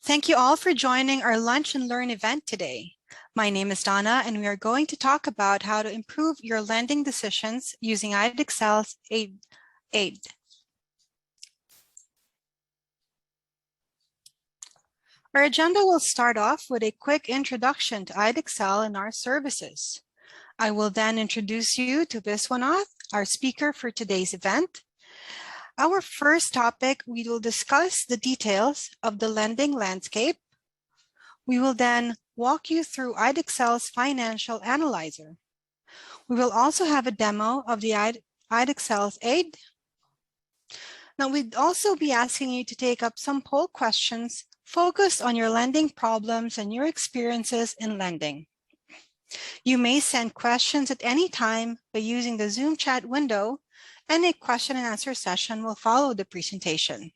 Thank you all for joining our Lunch and Learn event today. My name is Donna, and we are going to talk about how to improve your lending decisions using Idexcel AIDE. Our agenda will start off with a quick introduction to Idexcel and our services. I will then introduce you to Viswanath, our speaker for today's event. Our first topic, we will discuss the details of the lending landscape. We will then walk you through Idexcel's Financial Analyzer. We will also have a demo of the Idexcel AIDE. Now, we'd also be asking you to take up some poll questions focused on your lending problems and your experiences in lending. You may send questions at any time by using the Zoom chat window, and a question and answer session will follow the presentation.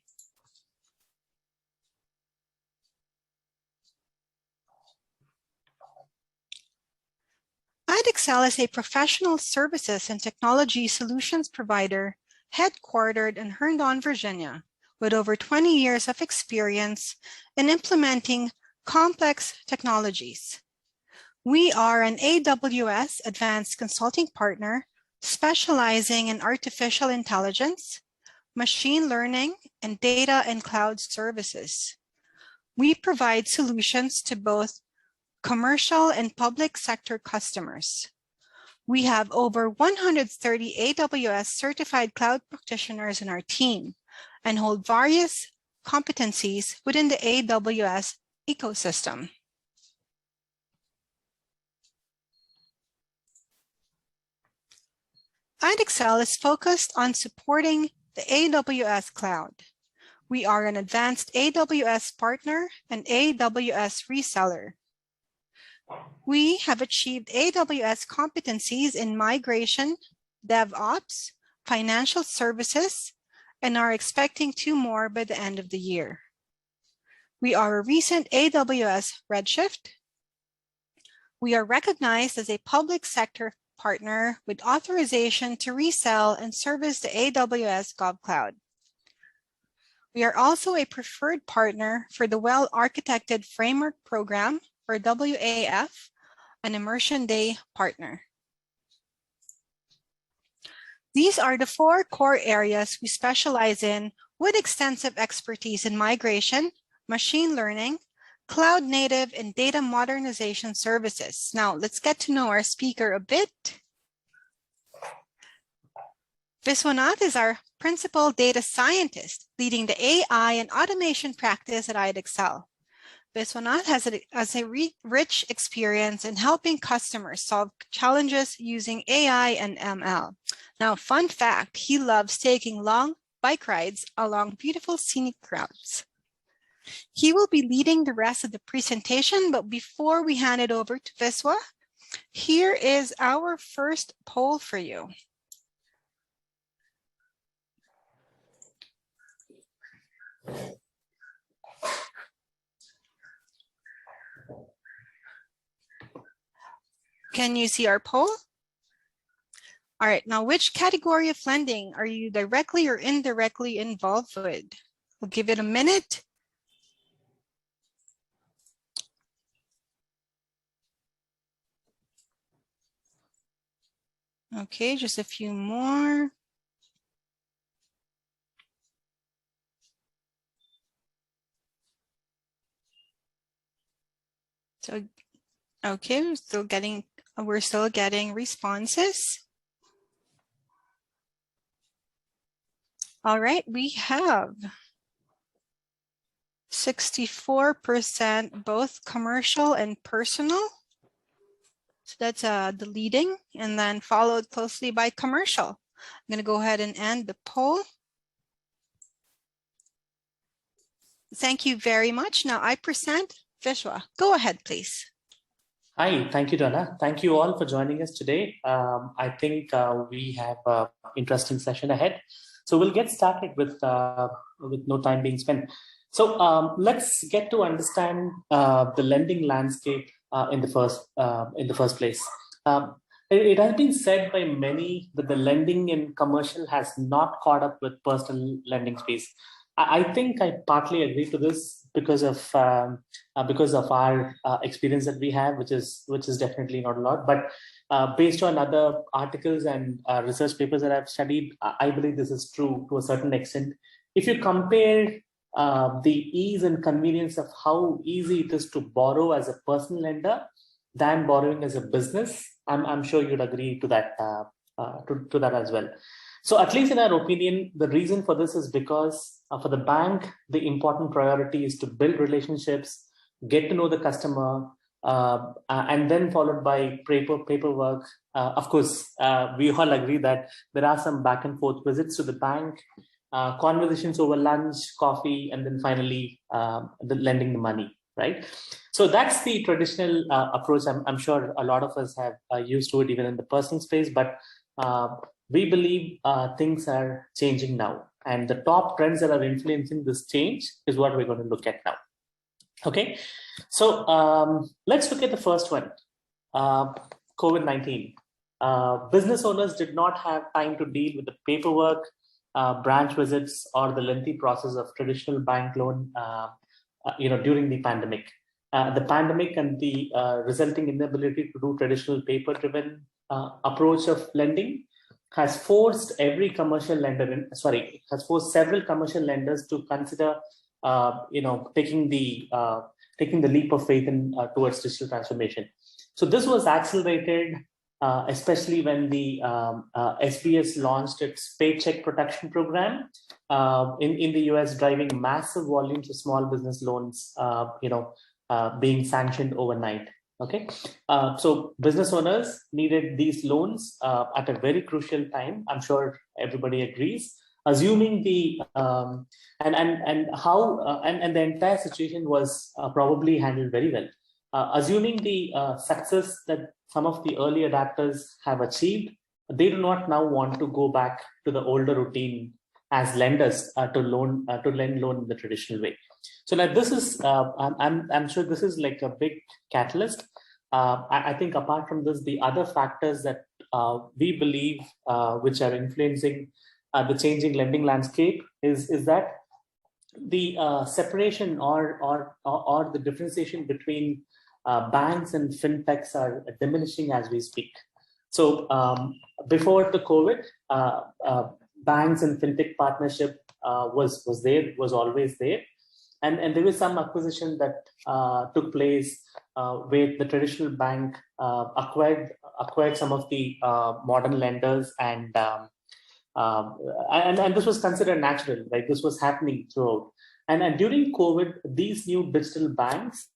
Idexcel is a professional services and technology solutions provider headquartered in Herndon, Virginia, with over 20 years of experience in implementing complex technologies. We are an AWS Advanced Consulting Partner specializing in artificial intelligence, machine learning, and data and cloud services. We provide solutions to both commercial and public sector customers. We have over 130 AWS certified cloud practitioners in our team and hold various competencies within the AWS ecosystem. Idexcel is focused on supporting the AWS cloud. We are an advanced AWS partner and AWS reseller. We have achieved AWS competencies in migration, DevOps, financial services, and are expecting 2 more by the end of the year. We are a recent AWS Redshift. We are recognized as a public sector partner with authorization to resell and service the AWS GovCloud. We are also a preferred partner for the Well-Architected Framework Program, or WAF, an Immersion Day partner. These are the 4 core areas we specialize in with extensive expertise in migration, machine learning, cloud native, and data modernization services. Now, let's get to know our speaker a bit. Viswanath is our principal data scientist leading the AI and automation practice at Idexcel. Viswanath has a rich experience in helping customers solve challenges using AI and ML. Now, fun fact, he loves taking long bike rides along beautiful scenic routes. He will be leading the rest of the presentation, but before we hand it over to Viswa, here is our first poll for you. Can you see our poll? All right, now which category of lending are you directly or indirectly involved with? We'll give it a minute. Okay, just a few more. So, okay, we're still getting responses. All right, we have 64% both commercial and personal. So that's the leading, and then followed closely by commercial. I'm going to go ahead and end the poll. Thank you very much. Now I present Vishwa. Go ahead, please. Hi, thank you, Donna. Thank you all for joining us today. I think we have an interesting session ahead. So we'll get started with no time being spent. So let's get to understand the lending landscape in the first place. It has been said by many that the lending in commercial has not caught up with personal lending space. I think I partly agree to this because of our experience that we have, which is definitely not a lot, but based on other articles and research papers that I've studied, I believe this is true to a certain extent. If you compare the ease and convenience of how easy it is to borrow as a personal lender than borrowing as a business, I'm sure you'd agree to that to that as well. So at least in our opinion, the reason for this is because for the bank, the important priority is to build relationships, get to know the customer, and then followed by paperwork. Of course, we all agree that there are some back and forth visits to the bank, conversations over lunch, coffee, and then finally the lending the money, right? So that's the traditional approach. I'm sure a lot of us have used to it even in the personal space, but we believe things are changing now. And the top trends that are influencing this change is what we're going to look at now. Okay, so let's look at the first one, COVID-19. Business owners did not have time to deal with the paperwork, branch visits, or the lengthy process of traditional bank loan during the pandemic. The pandemic and the resulting inability to do traditional paper-driven approach of lending has forced several commercial lenders to consider taking the leap of faith towards digital transformation. So this was accelerated, especially when the SBS launched its Paycheck Protection Program in the US, driving massive volumes of small business loans, being sanctioned overnight. Okay, so business owners needed these loans at a very crucial time. I'm sure everybody agrees. Assuming the and the entire situation was probably handled very well. Assuming the success that some of the early adapters have achieved, they do not now want to go back to the older routine as lenders to lend loan in the traditional way. So now this is, I'm sure this is like a big catalyst. I think apart from this, the other factors that we believe which are influencing the changing lending landscape is that the separation or the differentiation between banks and fintechs are diminishing as we speak. So before the COVID, banks and fintech partnership was always there, and there was some acquisition that took place where the traditional bank acquired some of the modern lenders, and this was considered natural, right? This was happening throughout. And during COVID, these new digital banks,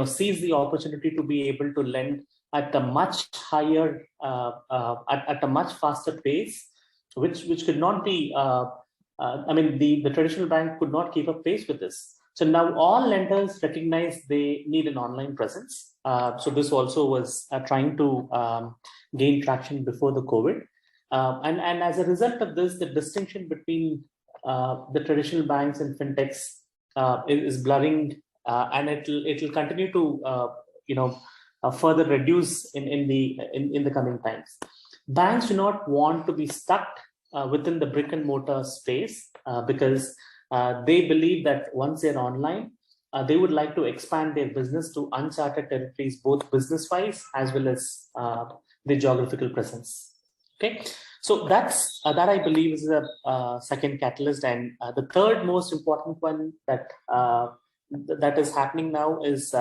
seized the opportunity to be able to lend at a much higher, at a much faster pace, which could not be. The traditional bank could not keep up pace with this. So now all lenders recognize they need an online presence. So this also was trying to gain traction before the COVID. And as a result of this, the distinction between the traditional banks and fintechs is blurring, and it'll continue to further reduce in the coming times. Banks do not want to be stuck within the brick and mortar space because they believe that once they're online, they would like to expand their business to uncharted territories, both business-wise as well as the geographical presence. Okay, so that's that I believe is the second catalyst, and the third most important one that is happening now is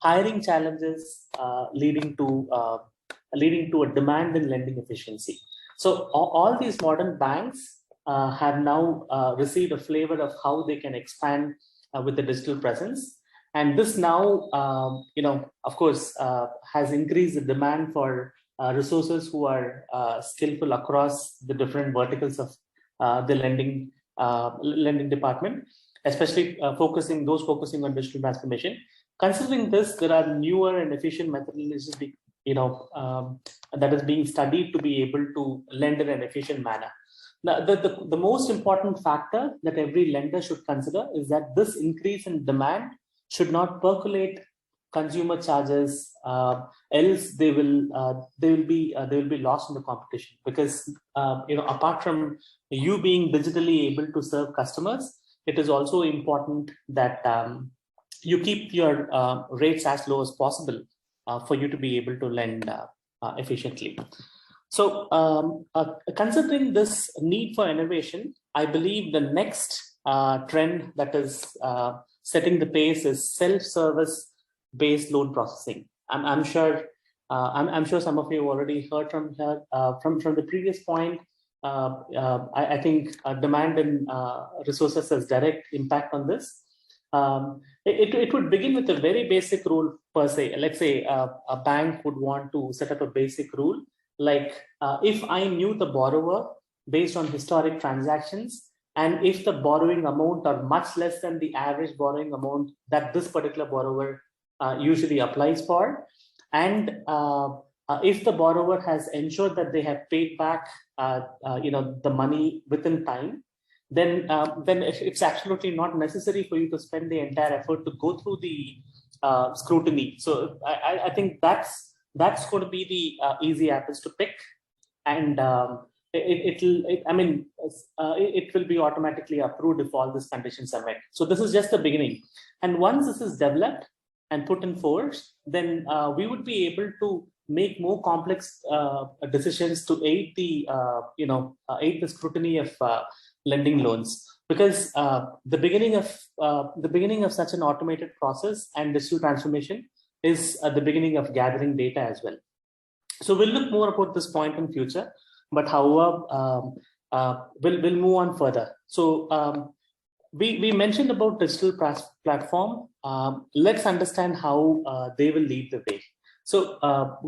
hiring challenges leading to a demand in lending efficiency. So all these modern banks have now received a flavor of how they can expand with the digital presence, and this now of course has increased the demand for resources who are skillful across the different verticals of the lending department, especially focusing on digital transformation. Considering this, there are newer and efficient methodologies that is being studied to be able to lend in an efficient manner. Now, the most important factor that every lender should consider is that this increase in demand should not percolate consumer charges, else they will be lost in the competition. Because apart from you being digitally able to serve customers, it is also important that you keep your rates as low as possible for you to be able to lend efficiently. So considering this need for innovation, I believe the next trend that is setting the pace is self-service based loan processing. I'm sure some of you already heard from here from the previous point. I think demand and resources has direct impact on this. It would begin with a very basic rule per se. Let's say a bank would want to set up a basic rule like if I knew the borrower based on historic transactions, and if the borrowing amount are much less than the average borrowing amount that this particular borrower usually applies for, and if the borrower has ensured that they have paid back the money within time, then it's absolutely not necessary for you to spend the entire effort to go through the scrutiny. So I think that's going to be the easy apples to pick, and it will be automatically approved if all these conditions are met. So this is just the beginning, and once this is developed and put in force, then we would be able to make more complex decisions to aid the scrutiny of lending loans, because the beginning of such an automated process and digital transformation is the beginning of gathering data as well. So we'll look more about this point in future, but however, we'll move on further. So we mentioned about digital platform. Let's understand how they will lead the way. So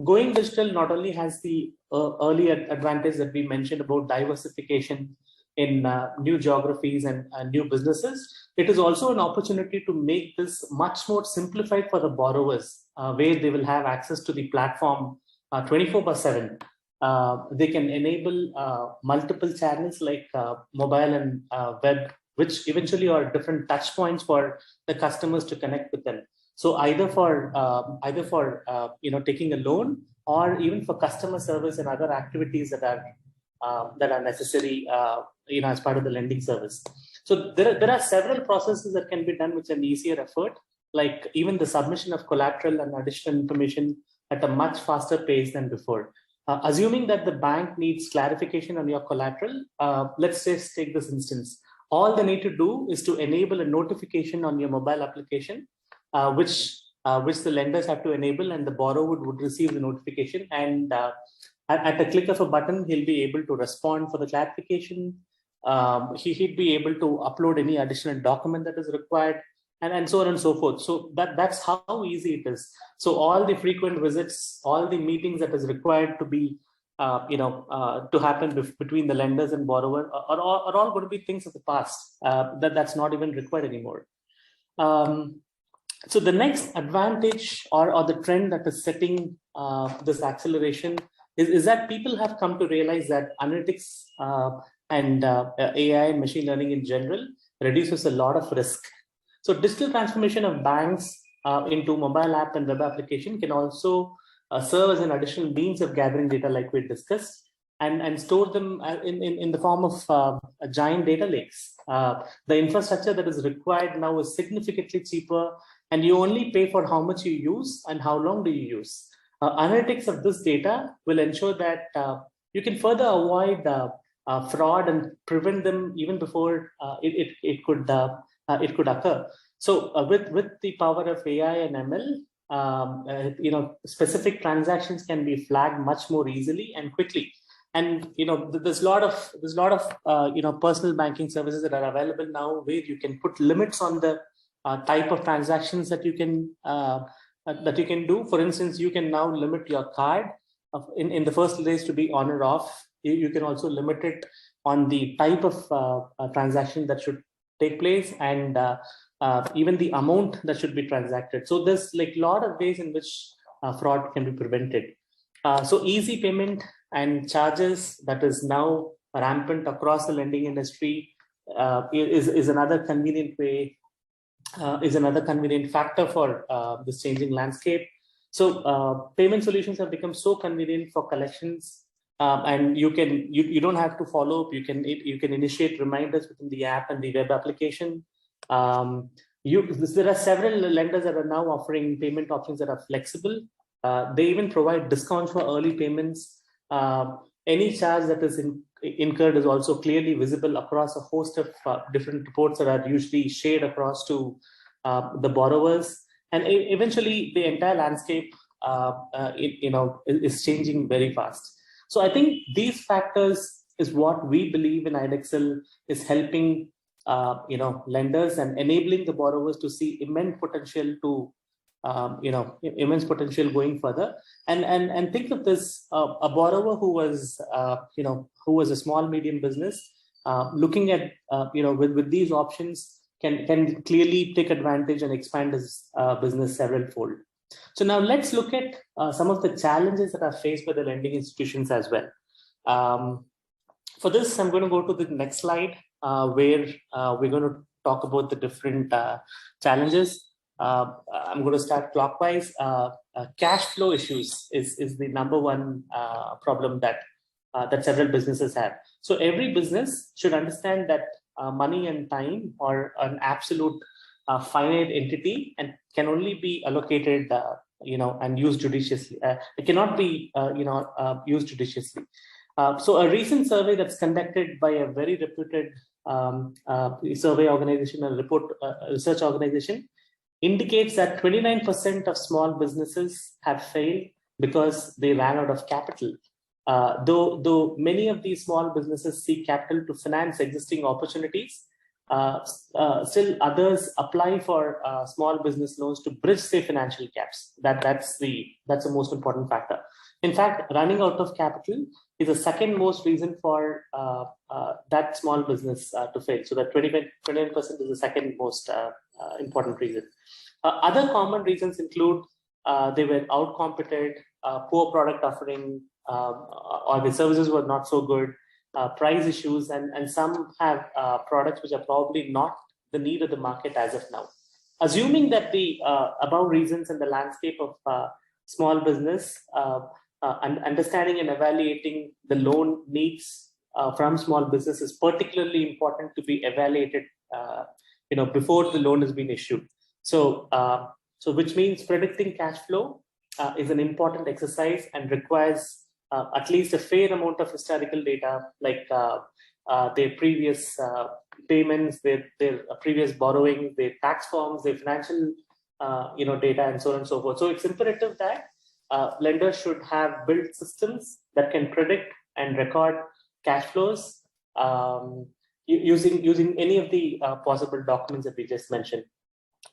going digital not only has the early advantage that we mentioned about diversification in new geographies and new businesses, it is also an opportunity to make this much more simplified for the borrowers, where they will have access to the platform 24/7. They can enable multiple channels like mobile and web, which eventually are different touch points for the customers to connect with them. So either for taking a loan, or even for customer service and other activities that are necessary as part of the lending service. So there are several processes that can be done with an easier effort, like even the submission of collateral and additional information at a much faster pace than before. Assuming that the bank needs clarification on your collateral, let's just take this instance. All they need to do is to enable a notification on your mobile application, which the lenders have to enable, and the borrower would receive the notification, and at the click of a button, he'll be able to respond for the clarification. He'd be able to upload any additional document that is required, and so on and so forth. So that's how easy it is. So all the frequent visits, all the meetings that is required to be to happen between the lenders and borrower are all going to be things of the past. That's not even required anymore. So the next advantage or the trend that is setting this acceleration is that people have come to realize that analytics and AI and machine learning in general reduces a lot of risk. So digital transformation of banks into mobile app and web application can also serve as an additional means of gathering data, like we discussed, and store them in the form of giant data lakes. The infrastructure that is required now is significantly cheaper, and you only pay for how much you use and how long do you use. Analytics of this data will ensure that you can further avoid fraud and prevent them even before it could occur. So with the power of AI and ML, specific transactions can be flagged much more easily and quickly. And there's a lot of personal banking services that are available now, where you can put limits on the type of transactions that you can do. For instance, you can now limit your card in the first place to be on or off. You can also limit it on the type of transaction that should take place, and even the amount that should be transacted. So there's like a lot of ways in which fraud can be prevented. So easy payment and charges that is now rampant across the lending industry is another convenient way, is another convenient factor for this changing landscape. So payment solutions have become so convenient for collections, and you don't have to follow up. You can initiate reminders within the app and the web application. There are several lenders that are now offering payment options that are flexible. They even provide discounts for early payments. Any charge that is incurred is also clearly visible across a host of different reports that are usually shared across to the borrowers. And eventually, the entire landscape is changing very fast. So I think these factors is what we believe in Idexcel is helping lenders and enabling the borrowers to see immense potential going further. And think of this: a borrower who was a small medium business looking at with these options can clearly take advantage and expand his business several fold. So now let's look at some of the challenges that are faced by the lending institutions as well. For this, I'm going to go to the next slide where we're going to talk about the different challenges. I'm going to start clockwise. Cash flow issues is the number one problem that several businesses have. So every business should understand that money and time are an absolute finite entity and can only be allocated, and used judiciously. It cannot be, used judiciously. So a recent survey that's conducted by a very reputed survey organization and research organization indicates that 29% of small businesses have failed because they ran out of capital. Though many of these small businesses seek capital to finance existing opportunities, still others apply for small business loans to bridge their financial gaps. That's the most important factor. In fact, running out of capital is the second most reason for that small business to fail. So that 29% is the second most important reason. Other common reasons include they were outcompeted, poor product offering, or the services were not so good, price issues, and some have products which are probably not the need of the market as of now. Assuming that the above reasons in the landscape of small business, understanding and evaluating the loan needs from small business is particularly important to be evaluated before the loan has been issued. So which means predicting cash flow is an important exercise and requires at least a fair amount of historical data, like their previous payments, their previous borrowing, their tax forms, their financial data, and so on and so forth. So it's imperative that lenders should have built systems that can predict and record cash flows using any of the possible documents that we just mentioned.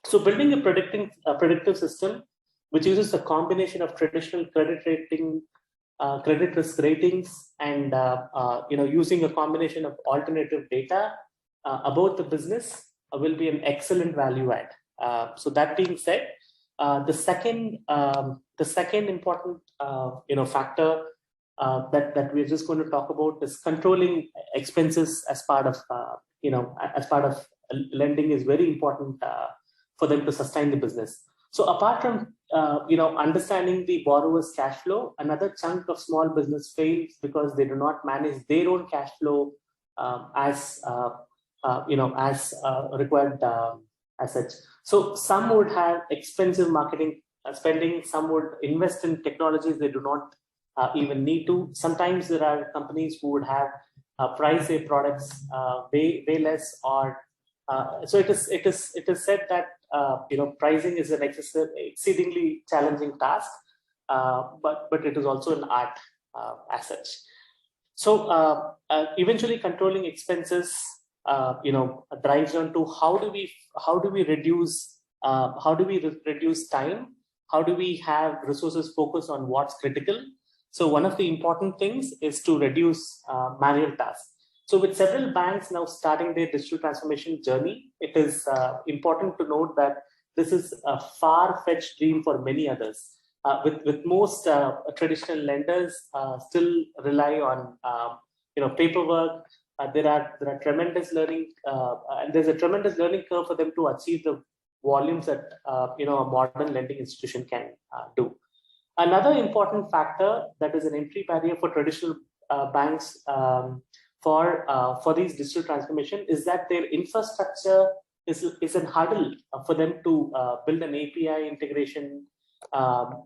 So building a predictive system which uses a combination of traditional credit risk ratings and using a combination of alternative data about the business will be an excellent value add. So that being said, the second important factor that we're just going to talk about is controlling expenses as part of lending is very important for them to sustain the business. So apart from understanding the borrower's cash flow, another chunk of small business fails because they do not manage their own cash flow as required as such. So some would have expensive marketing spending, some would invest in technologies they do not even need to. Sometimes there are companies who would have price their products way less, or so it is said that pricing is an exceedingly challenging task, but it is also an art as such. So eventually controlling expenses drives down to how do we reduce time, how do we have resources focus on what's critical. So one of the important things is to reduce manual tasks. So with several banks now starting their digital transformation journey, it is important to note that this is a far-fetched dream for many others. With most traditional lenders still rely on paperwork. There are tremendous learning, and there's a tremendous learning curve for them to achieve the volumes that a modern lending institution can do. Another important factor that is an entry barrier for traditional banks for these digital transformation is that their infrastructure is a hurdle for them to build an API integration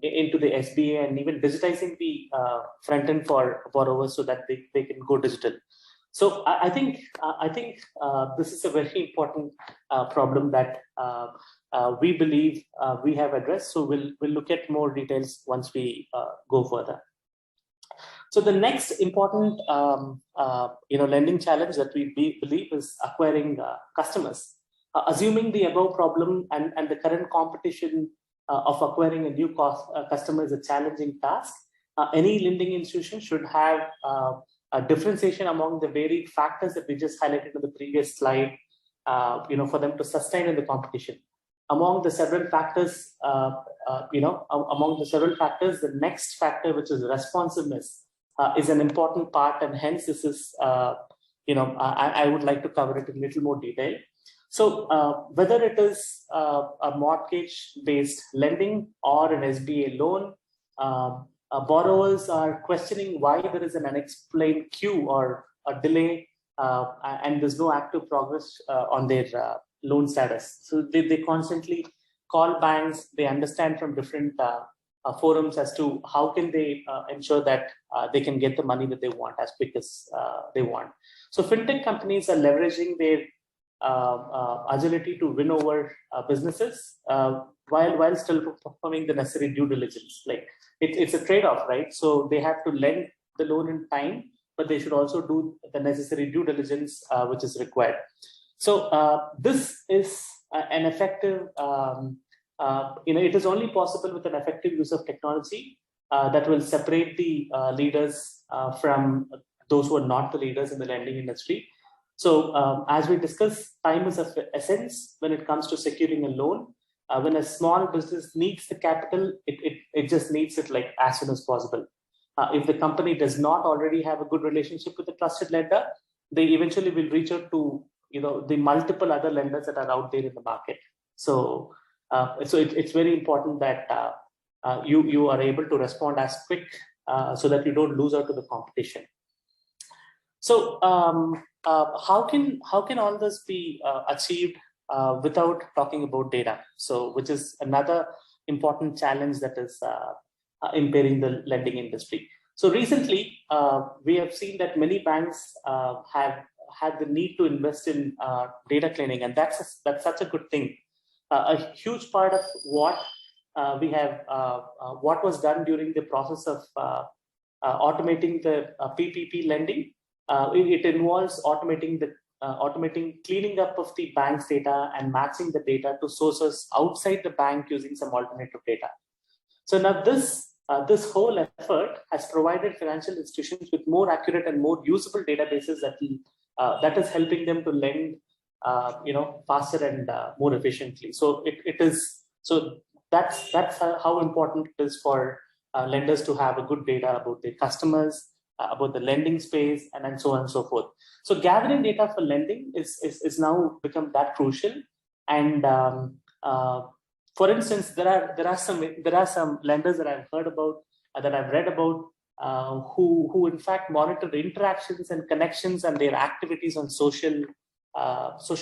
into the SBA, and even digitizing the front end for borrowers so that they can go digital. So I think this is a very important problem that we believe we have addressed. So we'll look at more details once we go further. So the next important lending challenge that we believe is acquiring customers. Assuming the above problem and the current competition of acquiring a new customer is a challenging task, any lending institution should have a differentiation among the varied factors that we just highlighted in the previous slide, for them to sustain in the competition. Among the several factors, the next factor, which is responsiveness, is an important part, and hence this is, I would like to cover it in a little more detail. So whether it is a mortgage-based lending or an SBA loan, borrowers are questioning why there is an unexplained queue or a delay, and there's no active progress on their loan status. So they constantly call banks. They understand from different forums as to how can they ensure that they can get the money that they want as quick as they want. So fintech companies are leveraging their agility to win over businesses while still performing the necessary due diligence. Like it's a trade-off, right? So they have to lend the loan in time, but they should also do the necessary due diligence which is required. So this is an effective, it is only possible with an effective use of technology that will separate the leaders from those who are not the leaders in the lending industry. So as we discussed, time is of essence when it comes to securing a loan. When a small business needs the capital, it just needs it like as soon as possible. If the company does not already have a good relationship with the trusted lender, they eventually will reach out to the multiple other lenders that are out there in the market. So it's very important that you are able to respond as quick so that you don't lose out to the competition. So how can all this be achieved without talking about data? So which is another important challenge that is impairing the lending industry. So recently, we have seen that many banks have had the need to invest in data cleaning, and that's such a good thing. A huge part of what what was done during the process of automating the PPP lending, it involves automating cleaning up of the bank's data and matching the data to sources outside the bank using some alternative data. So now this whole effort has provided financial institutions with more accurate and more usable databases that is helping them to lend faster and more efficiently. So that's how important it is for lenders to have a good data about their customers, about the lending space, and so on and so forth. So gathering data for lending is now become that crucial. And for instance, there are some lenders that I've heard about, that I've read about, who in fact monitor the interactions and connections and their activities on social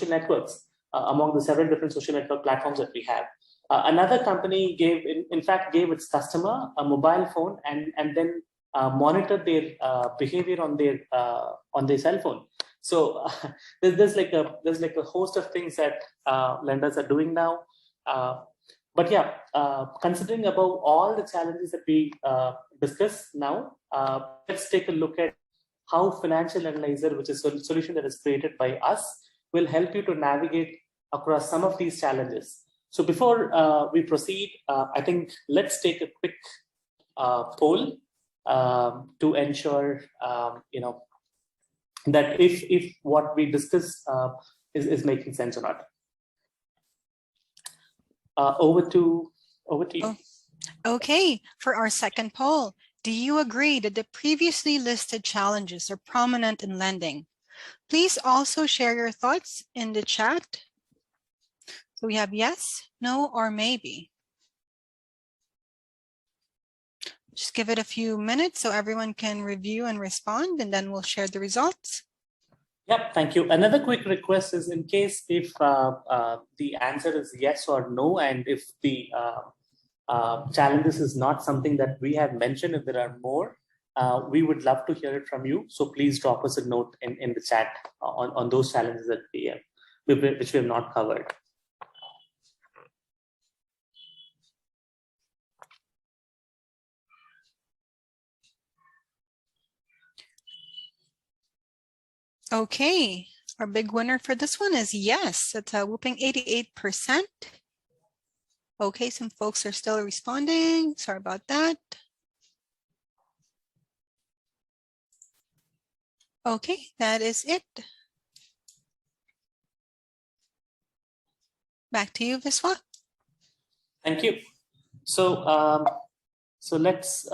networks among the several different social network platforms that we have. Another company gave its customer a mobile phone and then monitored their behavior on their cell phone. So there's like a host of things that lenders are doing now. But yeah, considering above all the challenges that we discussed now, let's take a look at how Financial Analyzer, which is a solution that is created by us, will help you to navigate across some of these challenges. So before we proceed, I think let's take a quick poll to ensure that if what we discuss is making sense or not. Over to you. Okay, for our second poll, do you agree that the previously listed challenges are prominent in lending? Please also share your thoughts in the chat. So we have yes, no, or maybe. Just give it a few minutes so everyone can review and respond, and then we'll share the results. Yep, thank you. Another quick request is in case if the answer is yes or no, and if the challenges is not something that we have mentioned, if there are more, we would love to hear it from you. So please drop us a note in the chat on those challenges that which we have not covered. Okay, our big winner for this one is yes. It's a whooping 88%. Okay, some folks are still responding. Sorry about that. Okay, that is it. Back to you, Viswa. Thank you. So let's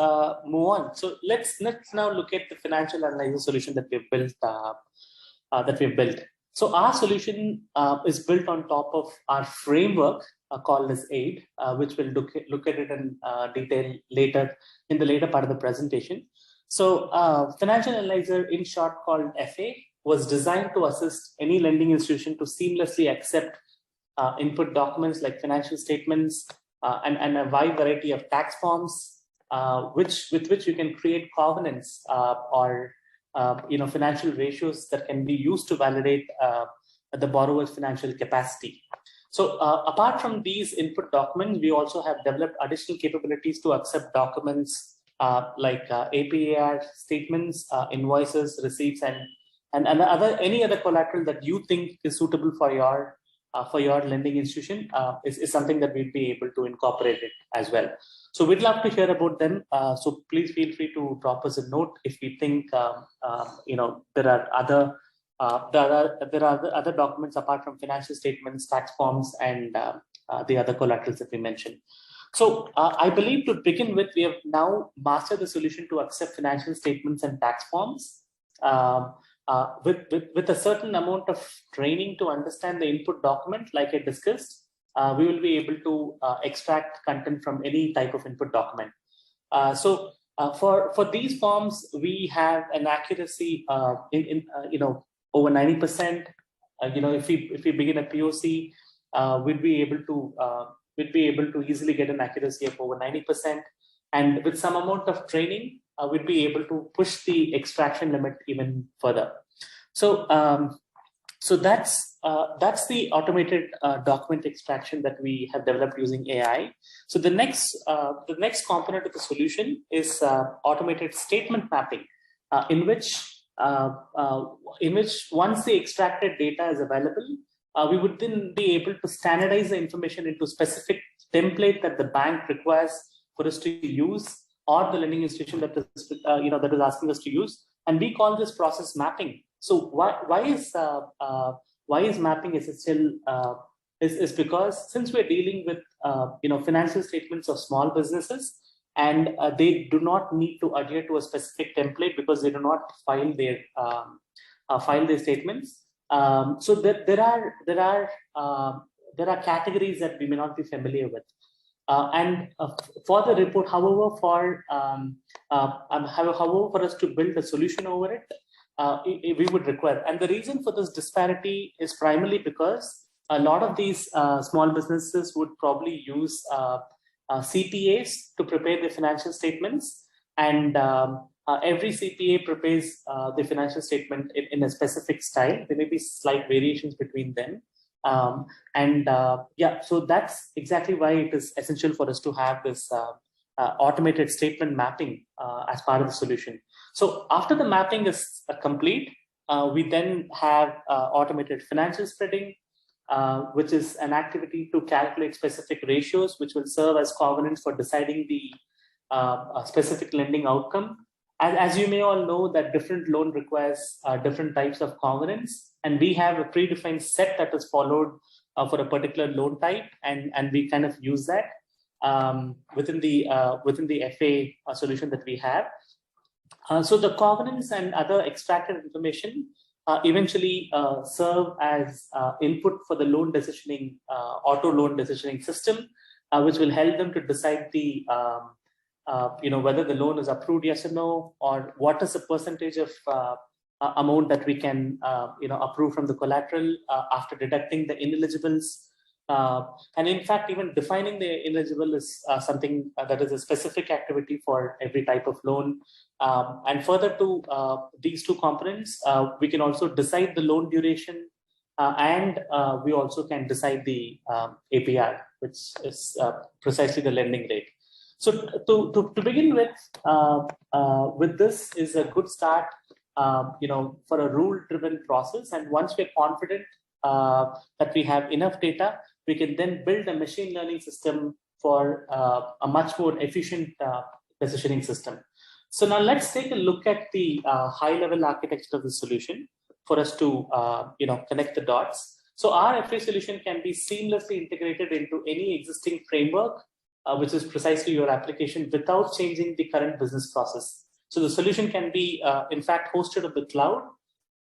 move on. So let's now look at the financial analyzer solution that we've built. So our solution is built on top of our framework called as AIDE, which we'll look at it in detail later in the later part of the presentation. So financial analyzer, in short called FA, was designed to assist any lending institution to seamlessly accept input documents like financial statements and a wide variety of tax forms, with which you can create covenants or financial ratios that can be used to validate the borrower's financial capacity. So apart from these input documents, we also have developed additional capabilities to accept documents like APAR statements, invoices, receipts, and any other collateral that you think is suitable for your lending institution is something that we'd be able to incorporate it as well. So we'd love to hear about them. So please feel free to drop us a note if we think there are other documents apart from financial statements, tax forms, and the other collaterals that we mentioned. So I believe to begin with, we have now mastered the solution to accept financial statements and tax forms. With a certain amount of training to understand the input document, like I discussed, we will be able to extract content from any type of input document. So for these forms, we have an accuracy over 90%. If we begin a POC, we'd be able to easily get an accuracy of over 90%, and with some amount of training, we'd be able to push the extraction limit even further. So that's the automated document extraction that we have developed using AI. So the next component of the solution is automated statement mapping, in which once the extracted data is available, we would then be able to standardize the information into specific template that the bank requires for us to use, or the lending institution that is asking us to use, and we call this process mapping. So why is mapping essential? Is because since we're dealing with financial statements of small businesses, and they do not need to adhere to a specific template because they do not file their statements. So there are categories that we may not be familiar with. And for the report, however, for us to build a solution over it, we would require. And the reason for this disparity is primarily because a lot of these small businesses would probably use CPAs to prepare the financial statements, and every CPA prepares the financial statement in a specific style. There may be slight variations between them. So that's exactly why it is essential for us to have this automated statement mapping as part of the solution. So after the mapping is complete, we then have automated financial spreading, which is an activity to calculate specific ratios, which will serve as covenants for deciding the specific lending outcome. As you may all know, that different loan requires different types of covenants, and we have a predefined set that is followed for a particular loan type, and we kind of use that within the FA solution that we have. So the covenants and other extracted information eventually serve as input for the loan decisioning, auto loan decisioning system, which will help them to decide the whether the loan is approved, yes or no, or what is the percentage of amount that we can approve from the collateral after deducting the ineligibles. And in fact, even defining the ineligible is something that is a specific activity for every type of loan. And further to these two components, we can also decide the loan duration, and we also can decide the APR, which is precisely the lending rate. So to begin with this is a good start, for a rule-driven process. And once we're confident that we have enough data, we can then build a machine learning system for a much more efficient decisioning system. So now let's take a look at the high-level architecture of the solution for us to connect the dots. So our FA solution can be seamlessly integrated into any existing framework, which is precisely your application, without changing the current business process. So the solution can be, in fact, hosted on the cloud,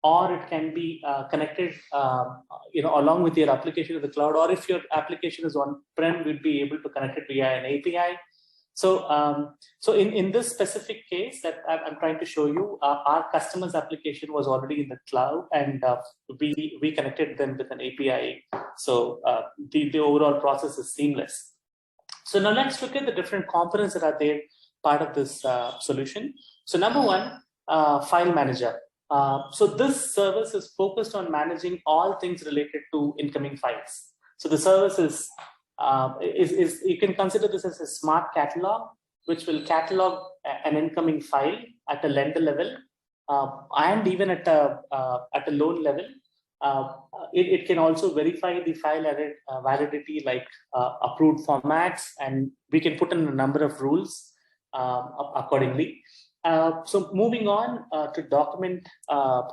or it can be connected, along with your application to the cloud. Or if your application is on-prem, we'd be able to connect it via an API. So, in this specific case that I'm trying to show you, our customer's application was already in the cloud, and we connected them with an API. So the overall process is seamless. So now let's look at the different components that are there part of this solution. So number one, file manager. So this service is focused on managing all things related to incoming files. So the service is you can consider this as a smart catalog, which will catalog an incoming file at a lender level, and even at a loan level. It can also verify the file validity, like approved formats, and we can put in a number of rules accordingly. So moving on to document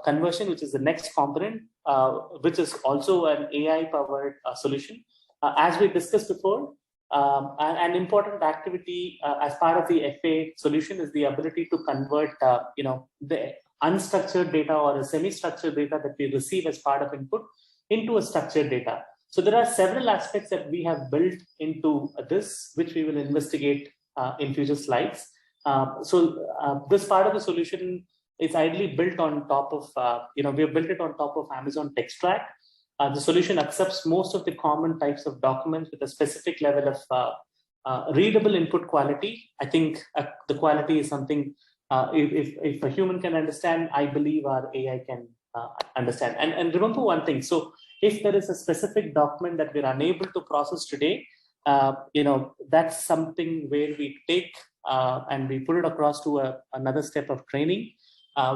conversion, which is the next component, which is also an AI-powered solution. As we discussed before, an important activity as part of the FA solution is the ability to convert the unstructured data or a semi-structured data that we receive as part of input into a structured data. So there are several aspects that we have built into this, which we will investigate in future slides. This part of the solution is ideally built on top of, we have built it on top of Amazon TextRack. The solution accepts most of the common types of documents with a specific level of readable input quality. I think the quality is something, if a human can understand, I believe our AI can understand. And remember one thing, so if there is a specific document that we're unable to process today, that's something where we take and we put it across to another step of training.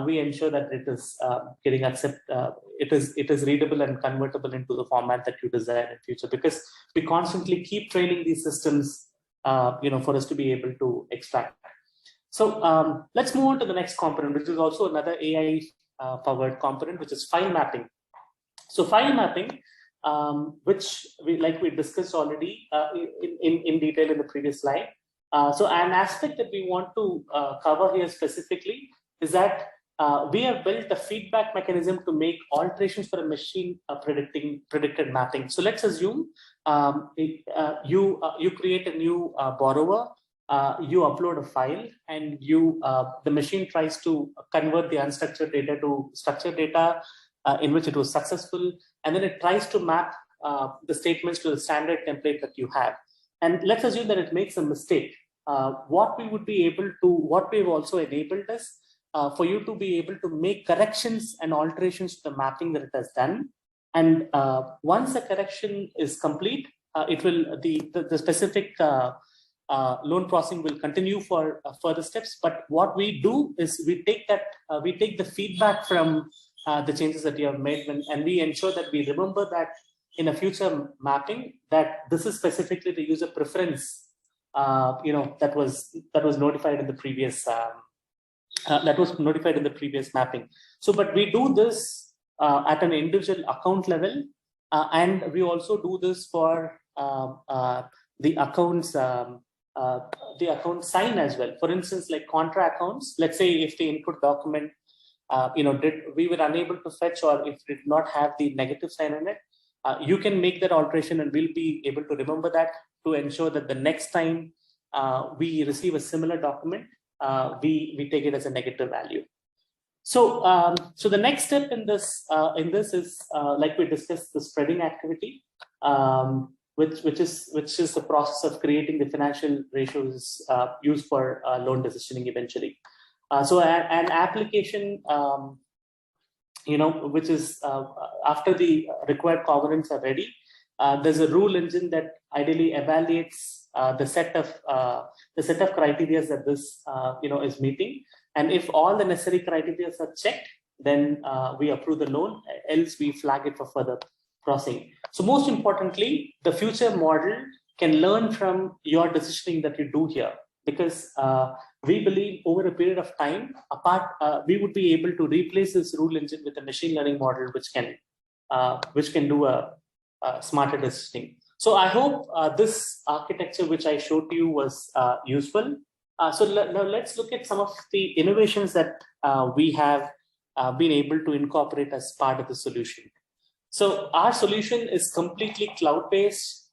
We ensure that it is getting accepted. It is readable and convertible into the format that you desire in future, because we constantly keep training these systems, for us to be able to extract. So let's move on to the next component, which is also another AI powered component, which is file mapping. So file mapping, which we discussed already in detail in the previous slide. So an aspect that we want to cover here specifically is that we have built a feedback mechanism to make alterations for a machine predicted mapping. So let's assume you create a new borrower, you upload a file, and the machine tries to convert the unstructured data to structured data, in which it was successful, and then it tries to map the statements to the standard template that you have. And let's assume that it makes a mistake. What we've also enabled is for you to be able to make corrections and alterations to the mapping that it has done. And once the correction is complete, it will the specific loan processing will continue for further steps. But what we do is we take the feedback from the changes that you have made, and we ensure that we remember that in a future mapping that this is specifically the user preference that was notified in the previous mapping. So, but we do this at an individual account level, and we also do this for the account sign as well. For instance, like contra accounts, let's say if the input document we were unable to fetch, or if it did not have the negative sign in it, you can make that alteration, and we'll be able to remember that to ensure that the next time we receive a similar document, we take it as a negative value. So the next step in this is like we discussed, the spreading activity, which is the process of creating the financial ratios used for loan decisioning eventually. So an application, which is after the required covenants are ready, there's a rule engine that ideally evaluates the set of criteria that this is meeting, and if all the necessary criteria are checked, then we approve the loan. Else we flag it for further processing. So most importantly, the future model can learn from your decisioning that you do here, because we believe over a period of time, we would be able to replace this rule engine with a machine learning model which can do a smarter decisioning. So I hope this architecture which I showed to you was useful. So now let's look at some of the innovations that we have been able to incorporate as part of the solution. So our solution is completely cloud-based.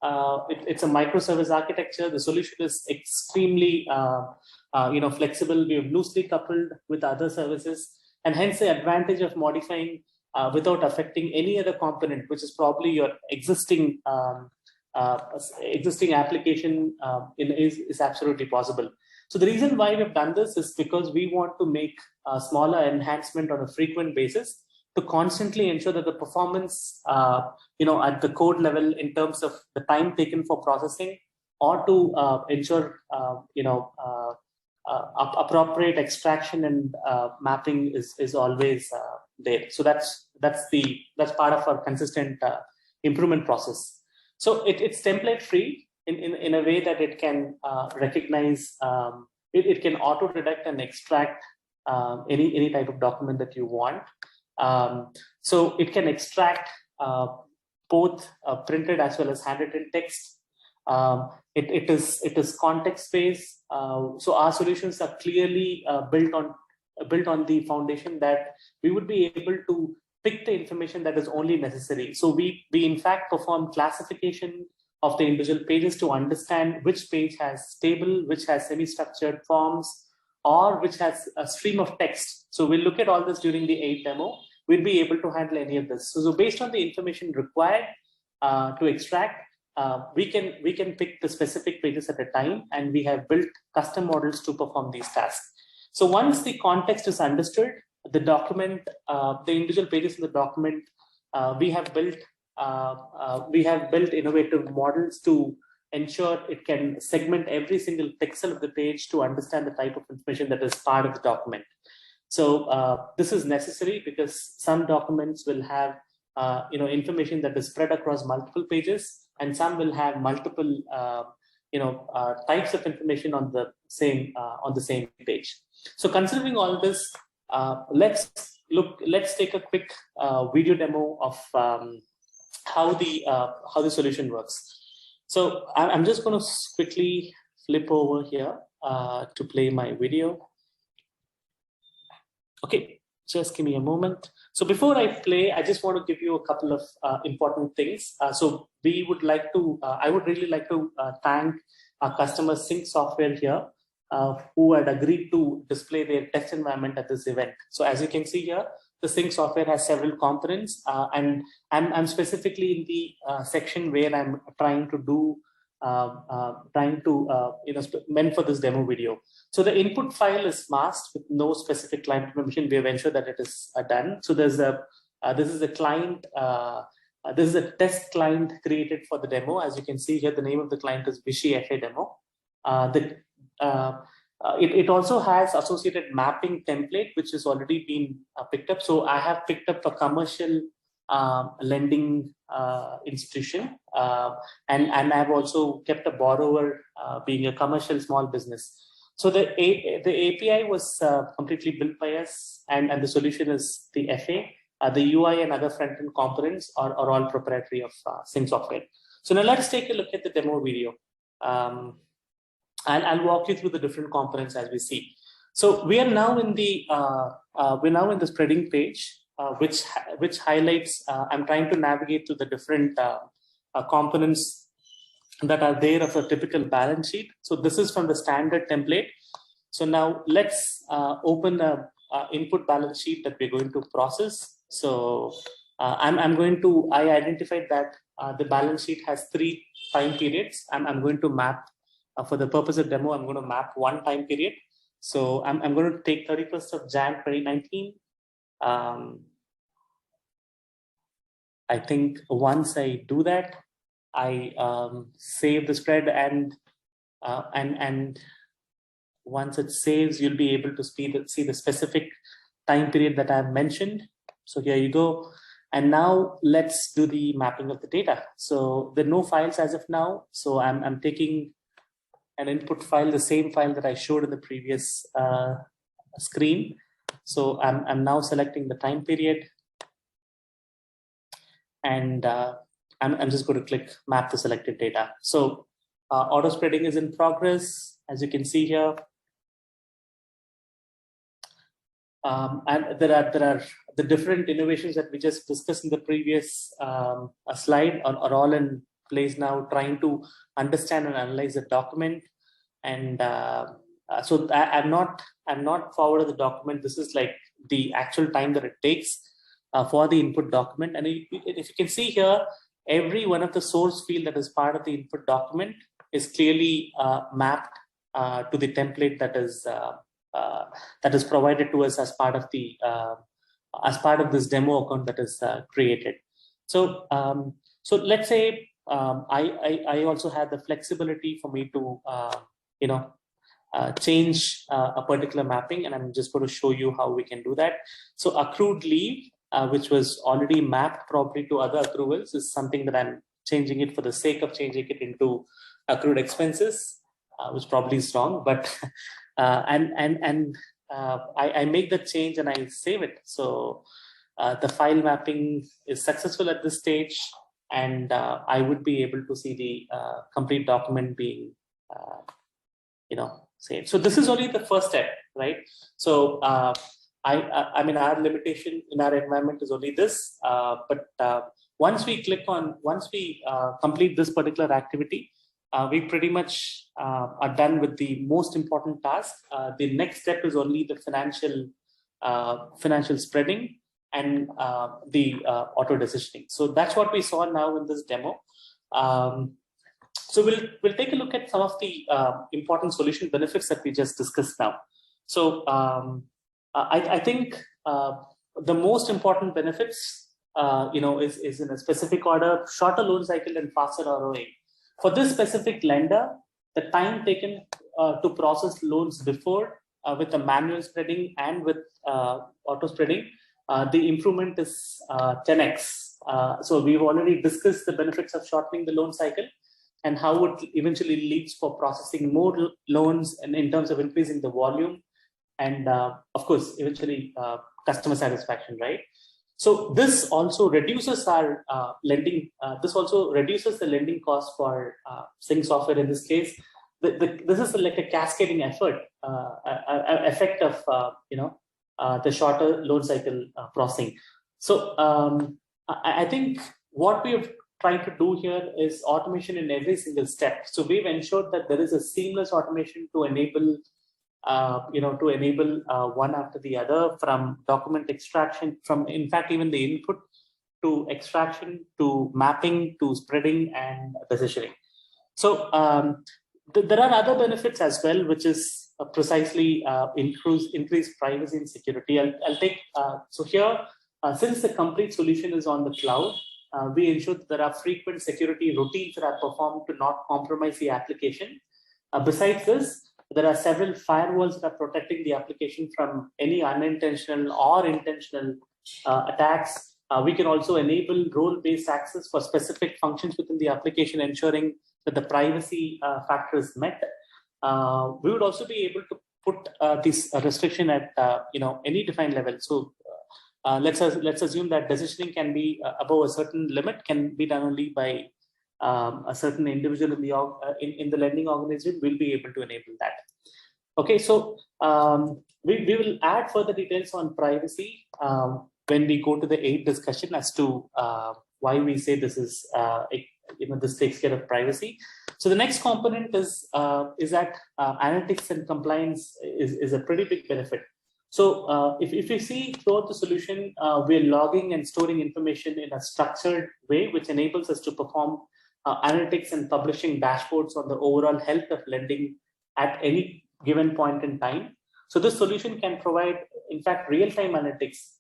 It's a microservice architecture. The solution is extremely flexible. We have loosely coupled with other services, and hence the advantage of modifying without affecting any other component, which is probably your existing application is absolutely possible. So the reason why we've done this is because we want to make a smaller enhancement on a frequent basis to constantly ensure that the performance, at the code level in terms of the time taken for processing, or to ensure, appropriate extraction and mapping is always there. So that's part of our consistent improvement process. So it's template free in a way that it can recognize, it can auto detect and extract any type of document that you want. So it can extract both printed as well as handwritten text. It is context based. So our solutions are clearly built on the foundation that we would be able to pick the information that is only necessary. So we in fact perform classification of the individual pages to understand which page has table, which has semi-structured forms, or which has a stream of text. So we'll look at all this during the AIDE demo. We'll be able to handle any of this. So based on the information required to extract, we can pick the specific pages at a time, and we have built custom models to perform these tasks. So once the context is understood, the document, the individual pages in the document, we have built innovative models to ensure it can segment every single pixel of the page to understand the type of information that is part of the document. So this is necessary because some documents will have information that is spread across multiple pages, and some will have multiple types of information on the same page. So considering all this, let's take a quick video demo of how the solution works. So I'm just going to quickly flip over here to play my video. Okay, just give me a moment. So before I play, I just want to give you a couple of important things. So I would really like to thank our customer Sync Software here, who had agreed to display their test environment at this event. So as you can see here, the Sync Software has several components, and I'm specifically in the section where I'm trying to meant for this demo video. So the input file is masked with no specific client information. We have ensured that it is done. So this is a client. This is a test client created for the demo. As you can see here, the name of the client is Vichy FA Demo. It also has associated mapping template, which has already been picked up. So I have picked up a commercial lending institution, and I've also kept a borrower being a commercial small business. So the API was completely built by us, and the solution is the FA. The UI and other front-end components are all proprietary of Sync Software. So now let's take a look at the demo video. I'll walk you through the different components as we see. So we are now in the spreading page, which highlights. I'm trying to navigate through the different components that are there of a typical balance sheet. So this is from the standard template. So now let's open a input balance sheet that we're going to process. So I identified that the balance sheet has 3 time periods. I'm going to map, for the purpose of demo, I'm going to map 1 time period. So I'm going to take 31st of Jan 2019. I think once I do that, I save the spread, and once it saves, you'll be able to see the specific time period that I've mentioned. So here you go. And now let's do the mapping of the data. So there are no files as of now. So I'm taking an input file, the same file that I showed in the previous screen. So I'm now selecting the time period, and I'm just going to click map the selected data. So auto spreading is in progress, as you can see here. And there are the different innovations that we just discussed in the previous slide are all in place now, trying to understand and analyze the document. And so I'm not forward of the document. This is like the actual time that it takes for the input document. And if you can see here, every one of the source field that is part of the input document is clearly mapped to the template that is provided to us as part of the this demo account that is created. So so let's say I also had the flexibility for me to change a particular mapping, and I'm just going to show you how we can do that. So accrued leave, which was already mapped probably to other accruals, is something that I'm changing it for the sake of changing it into accrued expenses, which probably is wrong, but I make the change and I save it. So the file mapping is successful at this stage, and I would be able to see the complete document being saved. So this is only the first step, right? So I mean, our limitation in our environment is only this, but once we complete this particular activity, we pretty much are done with the most important task. The next step is only the financial spreading and the auto decisioning. So that's what we saw now in this demo. So we'll take a look at some of the important solution benefits that we just discussed now. So I think the most important benefits, is in a specific order: shorter loan cycle and faster ROA. For this specific lender, the time taken to process loans before with the manual spreading and with auto spreading, the improvement is 10x. So we've already discussed the benefits of shortening the loan cycle and how it eventually leads for processing more loans and in terms of increasing the volume and of course, eventually customer satisfaction, right? So this also reduces our lending. This also reduces the lending cost for Sync software in this case. This is like a cascading effect of the shorter loan cycle processing. So I think what we have tried to do here is automation in every single step. So we've ensured that there is a seamless automation to enable one after the other, from document extraction, from in fact even the input to extraction to mapping to spreading and decisioning. So there are other benefits as well, which is precisely increased privacy and security. I'll take so here, since the complete solution is on the cloud, we ensure that there are frequent security routines that are performed to not compromise the application. Besides this, there are several firewalls that are protecting the application from any unintentional or intentional attacks. We can also enable role-based access for specific functions within the application, ensuring that the privacy factor is met. We would also be able to put this restriction at any defined level. So let's assume that decisioning can be above a certain limit, can be done only by a certain individual in the lending organization. Will be able to enable that. Okay, so we will add further details on privacy when we go to the AIDE discussion as to why we say this is this takes care of privacy. So the next component is that analytics and compliance is a pretty big benefit. So if you see throughout the solution, we're logging and storing information in a structured way, which enables us to perform analytics and publishing dashboards on the overall health of lending at any given point in time. So this solution can provide, in fact, real-time analytics.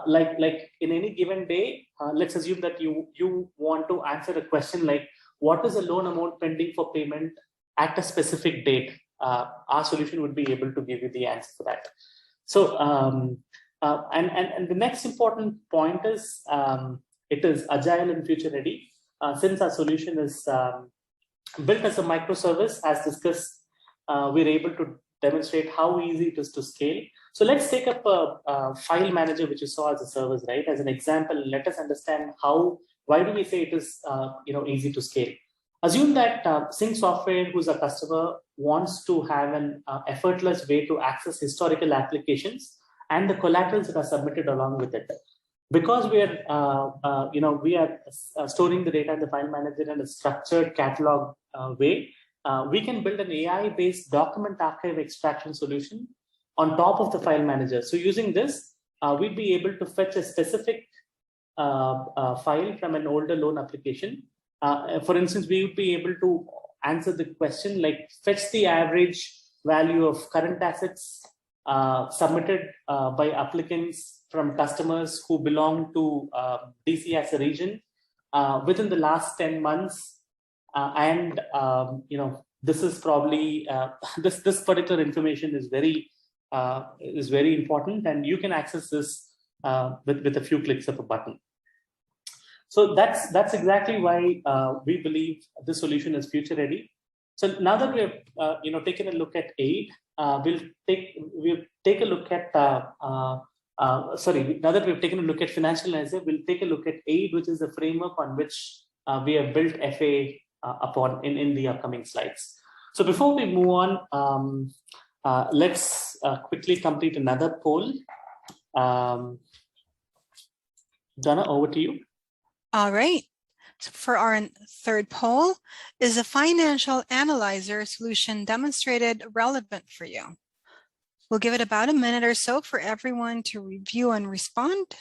Like in any given day, let's assume that you want to answer a question like, what is the loan amount pending for payment at a specific date? Our solution would be able to give you the answer for that. So, and the next important point is it is agile and future ready. Since our solution is built as a microservice, as discussed, we're able to demonstrate how easy it is to scale. So let's take up a file manager, which you saw as a service, right? As an example, let us understand why do we say it is easy to scale. Assume that Sync Software, who's a customer, wants to have an effortless way to access historical applications and the collaterals that are submitted along with it. Because we are storing the data in the file manager in a structured catalog way, we can build an AI-based document archive extraction solution on top of the file manager. So using this, we'd be able to fetch a specific file from an older loan application. For instance, we would be able to answer the question like, fetch the average value of current assets submitted by applicants from customers who belong to DC as a region within the last 10 months. This is probably this particular information is very important, and you can access this with a few clicks of a button. So that's exactly why we believe this solution is future ready. So now that we have taken a look at AIDE, we'll take a look at now that we've taken a look at Financial Analyzer, we'll take a look at AIDE, which is the framework on which we have built FA upon in the upcoming slides. So before we move on, let's quickly complete another poll. Donna, over to you. All right. So for our third poll, is the Financial Analyzer solution demonstrated relevant for you? We'll give it about a minute or so for everyone to review and respond.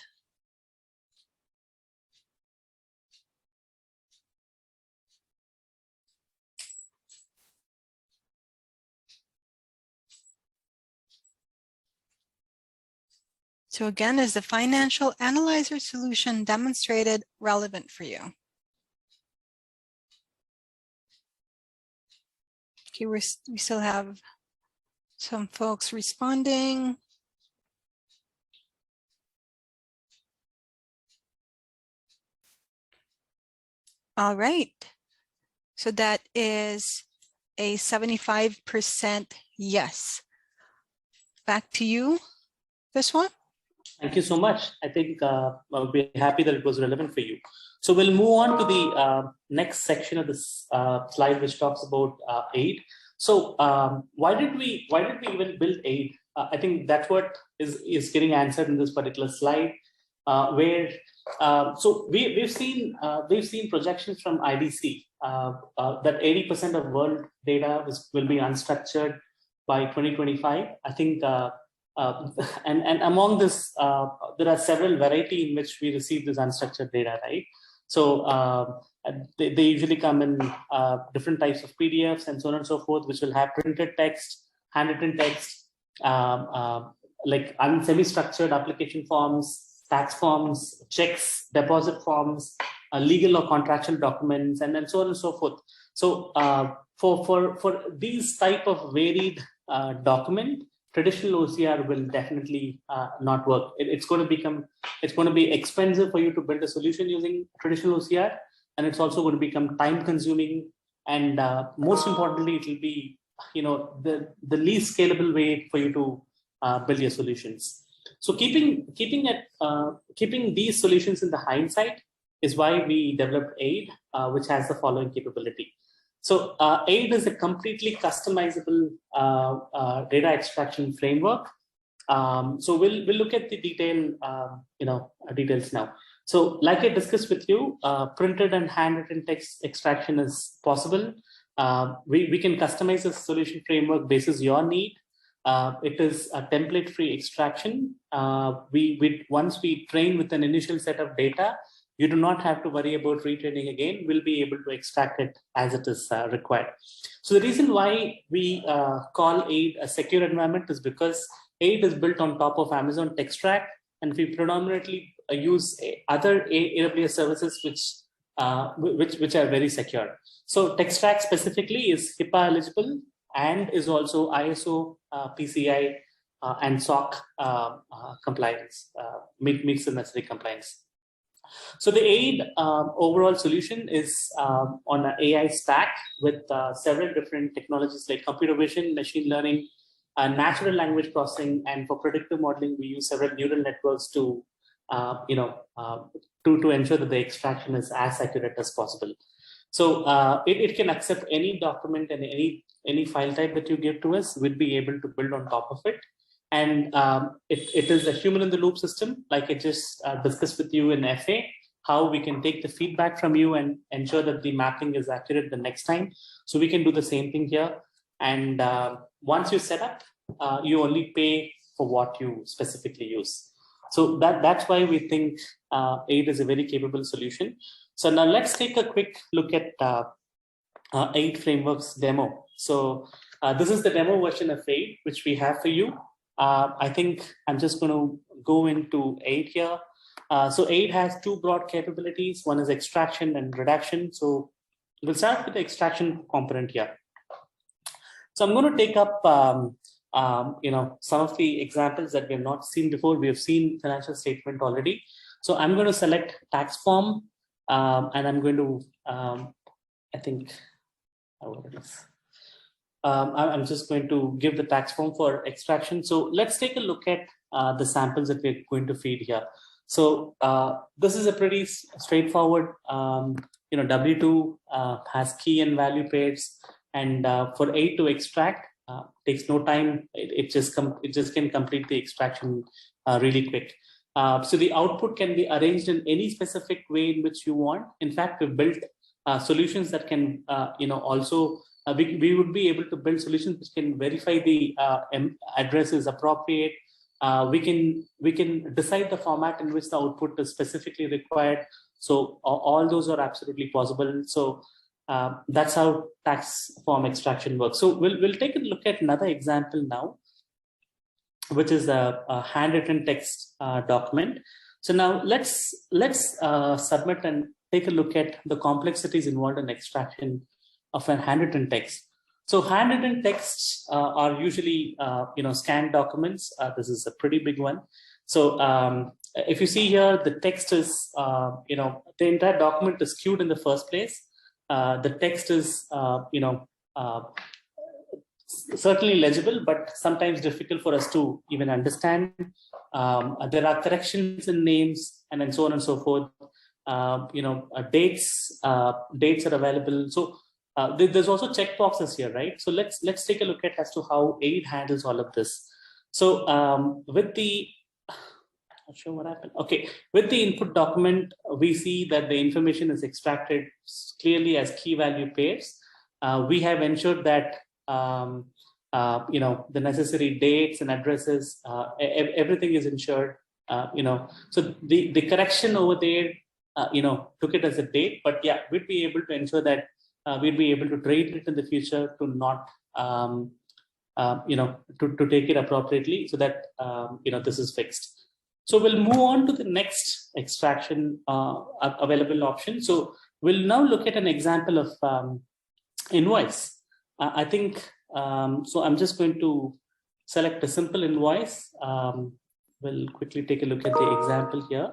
So again, is the Financial Analyzer solution demonstrated relevant for you? Okay, we still have some folks responding. All right. So that is a 75% yes. Back to you, this one. Thank you so much. I think I'll be happy that it was relevant for you. So we'll move on to the next section of this slide, which talks about AIDE. So why did we even build AIDE? I think that's what is getting answered in this particular slide, where so we've seen projections from IDC that 80% of world data will be unstructured by 2025. I think. And among this, there are several variety in which we receive this unstructured data, right? So they usually come in different types of PDFs and so on and so forth, which will have printed text, handwritten text, like semi-structured application forms, tax forms, checks, deposit forms, legal or contractual documents, and then so on and so forth. So for these type of varied document, traditional OCR will definitely not work. It's going to be expensive for you to build a solution using traditional OCR, and it's also going to become time consuming, and most importantly, it will be the least scalable way for you to build your solutions. So keeping these solutions in the hindsight is why we developed AIDE, which has the following capability. So AIDE is a completely customizable data extraction framework. So we'll look at the details now. So like I discussed with you, printed and handwritten text extraction is possible. We can customize the solution framework basis your need. It is a template-free extraction. Once we train with an initial set of data, you do not have to worry about retraining again. We'll be able to extract it as it is required. So the reason why we call AIDE a secure environment is because AIDE is built on top of Amazon Tech Stack, and we predominantly use other AWS services which are very secure. So Tech Stack specifically is HIPAA eligible and is also ISO, PCI, and SOC compliance, meets the necessary compliance. So the AIDE overall solution is on an AI stack with several different technologies like computer vision, machine learning, natural language processing, and for predictive modeling, we use several neural networks to ensure that the extraction is as accurate as possible. So it can accept any document and any file type that you give to us. We'll be able to build on top of it. And it is a human in the loop system, like I just discussed with you in FA, how we can take the feedback from you and ensure that the mapping is accurate the next time. So we can do the same thing here. And once you set up, you only pay for what you specifically use. So that's why we think AIDE is a very capable solution. So now let's take a quick look at AIDE Frameworks demo. So this is the demo version of AIDE, which we have for you. I think I'm just going to go into AIDE here. So AIDE has two broad capabilities. One is extraction and redaction. So we'll start with the extraction component here. So I'm going to take up some of the examples that we have not seen before. We have seen financial statement already. So I'm going to select tax form, and I'm going to, I'm just going to give the tax form for extraction. So let's take a look at the samples that we're going to feed here. So this is a pretty straightforward, W2 has key and value pairs, and for AIDE to extract takes no time. It just can complete the extraction really quick. So the output can be arranged in any specific way in which you want. In fact, we've built solutions that can, also we would be able to build solutions which can verify the address is appropriate. We can decide the format in which the output is specifically required. So all those are absolutely possible. So that's how tax form extraction works. So we'll take a look at another example now, which is a handwritten text document. So now let's submit and take a look at the complexities involved in extraction of a handwritten text. So handwritten texts are usually scanned documents. This is a pretty big one. So if you see here, the text is the entire document is queued in the first place. The text is certainly legible, but sometimes difficult for us to even understand. There are corrections in names and so on and so forth. Dates are available. So there's also checkboxes here, right? So let's take a look at as to how AIDE handles all of this. So with the not sure what happened. Okay, with the input document, we see that the information is extracted clearly as key value pairs. We have ensured that the necessary dates and addresses, everything is ensured. So the correction over there, took it as a date, but yeah, we'd be able to ensure that we'd be able to treat it in the future to not, to take it appropriately, so that this is fixed. So we'll move on to the next extraction available option. So we'll now look at an example of invoice. I think, so I'm just going to select a simple invoice. We'll quickly take a look at the example here.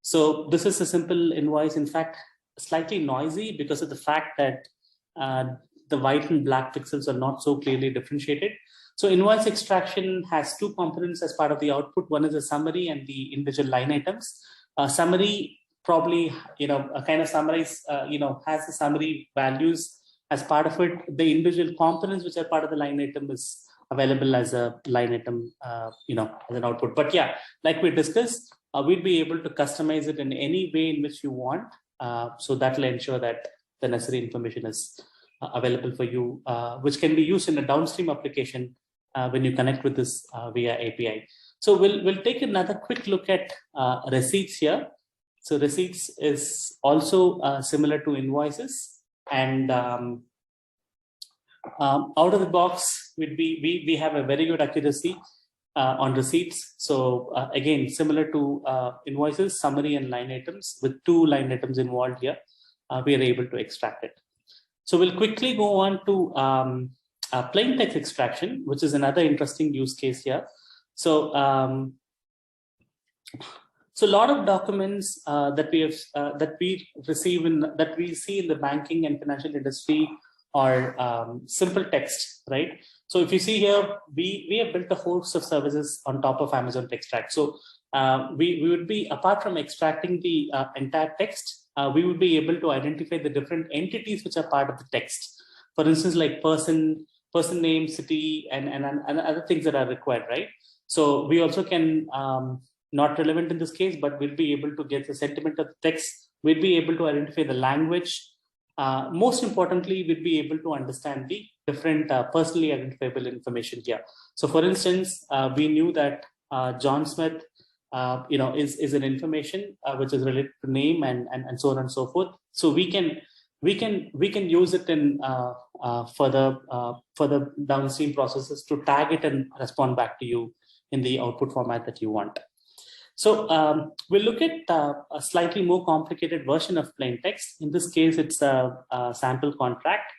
So this is a simple invoice, in fact, slightly noisy because of the fact that the white and black pixels are not so clearly differentiated. So invoice extraction has two components as part of the output. One is a summary and the individual line items. Summary probably, a kind of summarize, has the summary values as part of it. The individual components which are part of the line item is available as a line item, as an output. But yeah, like we discussed, we'd be able to customize it in any way in which you want. So that will ensure that the necessary information is available for you, which can be used in a downstream application when you connect with this via API. So we'll take another quick look at receipts here. So receipts is also similar to invoices, and out of the box we have a very good accuracy on receipts. So again, similar to invoices, summary and line items with 2 line items involved here, we are able to extract it. So we'll quickly go on to plain text extraction, which is another interesting use case here. So so a lot of documents that we see in the banking and financial industry are simple text, right? So if you see here, we have built a host of services on top of Amazon Textract. So we would be, apart from extracting the entire text, we would be able to identify the different entities which are part of the text. For instance, like person name, city, and other things that are required, right? So we also can, not relevant in this case, but we'll be able to get the sentiment of the text. We'll be able to identify the language. Most importantly, we'll be able to understand the different personally identifiable information here. So for instance, we knew that John Smith is an information which is related to name and so on and so forth. So we can use it in further downstream processes to tag it and respond back to you in the output format that you want. So we'll look at a slightly more complicated version of plain text. In this case, it's a sample contract.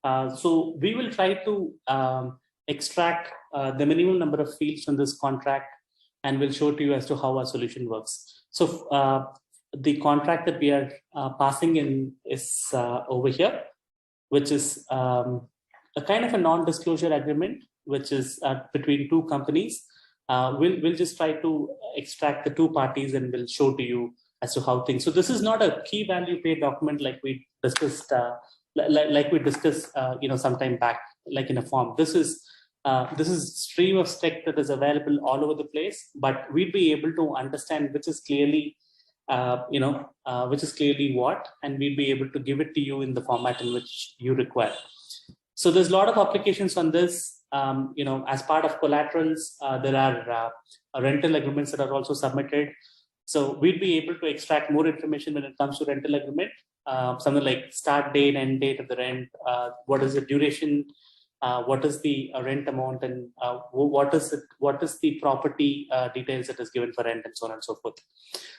So we will try to extract the minimum number of fields from this contract, and we'll show to you as to how our solution works. So the contract that we are passing in is over here, which is a kind of a non-disclosure agreement, which is between 2 companies. We'll just try to extract the 2 parties, and we'll show to you as to how things. So this is not a key value paid document like we discussed, some time back, like in a form. This is stream of text that is available all over the place, but we'd be able to understand which is clearly, which is clearly what, and we'll be able to give it to you in the format in which you require. So there's a lot of applications on this. As part of collaterals, there are rental agreements that are also submitted. So we'd be able to extract more information when it comes to rental agreement, something like start date, end date of the rent, what is the duration, what is the rent amount, and what is the property details that is given for rent, and so on and so forth.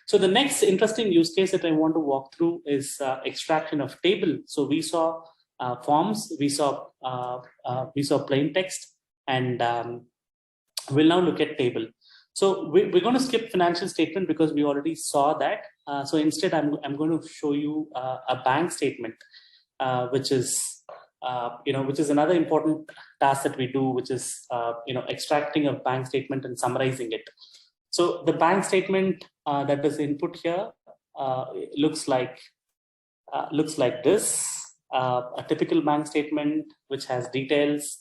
So the next interesting use case that I want to walk through is extraction of table. So we saw forms, we saw plain text, and we'll now look at table. So we're going to skip financial statement because we already saw that. So instead, I'm going to show you a bank statement, which is another important task that we do, which is extracting a bank statement and summarizing it. So the bank statement that is input here looks like this. A typical bank statement which has details,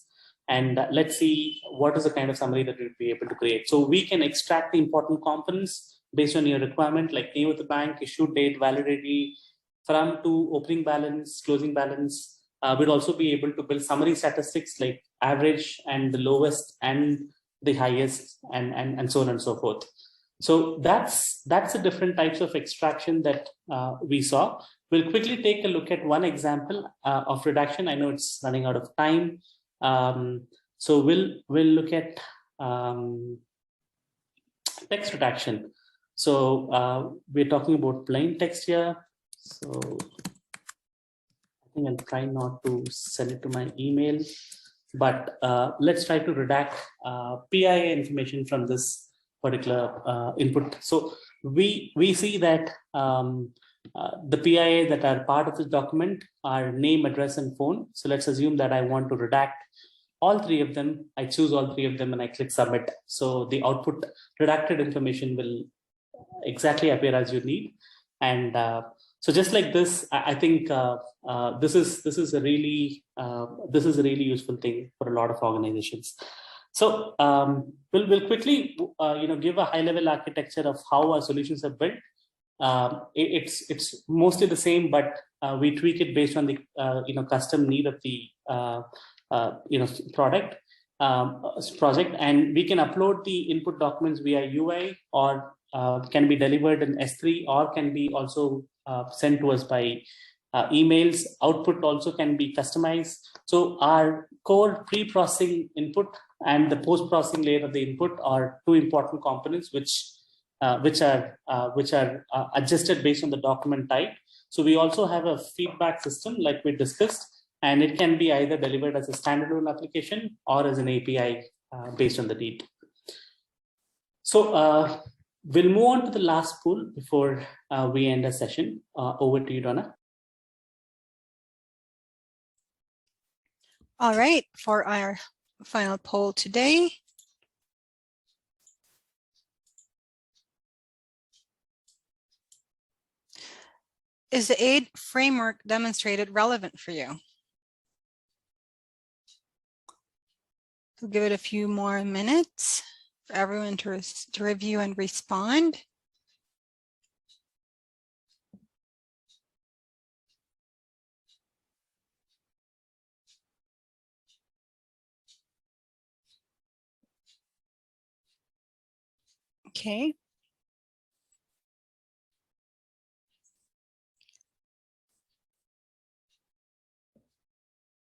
and let's see what is the kind of summary that we'll be able to create. So we can extract the important components based on your requirement, like name of the bank, issue date, validity, from to opening balance, closing balance. We'll also be able to build summary statistics like average and the lowest and the highest, and so on and so forth. So that's the different types of extraction that we saw. We'll quickly take a look at one example of redaction. I know it's running out of time. So we'll look at text redaction. So we're talking about plain text here. So I think I'll try not to send it to my email, but let's try to redact PIA information from this particular input. So we see that the PIA that are part of this document are name, address, and phone. So let's assume that I want to redact all 3 of them. I choose all 3 of them and I click submit. So the output redacted information will exactly appear as you need. And so just like this, I think this is a really useful thing for a lot of organizations. So we'll quickly give a high-level architecture of how our solutions are built. It's mostly the same, but we tweak it based on the custom need of the product. project, and we can upload the input documents via UI, or can be delivered in S3, or can be also sent to us by emails. Output also can be customized. So our core pre-processing input and the post-processing layer of the input are two important components which are adjusted based on the document type. So we also have a feedback system like we discussed, and it can be either delivered as a standalone application or as an API based on the need. So we'll move on to the last pool before we end the session. Over to you, Donna. All right, for our final poll today. Is the AIDE framework demonstrated relevant for you? We'll give it a few more minutes for everyone to review and respond. Okay.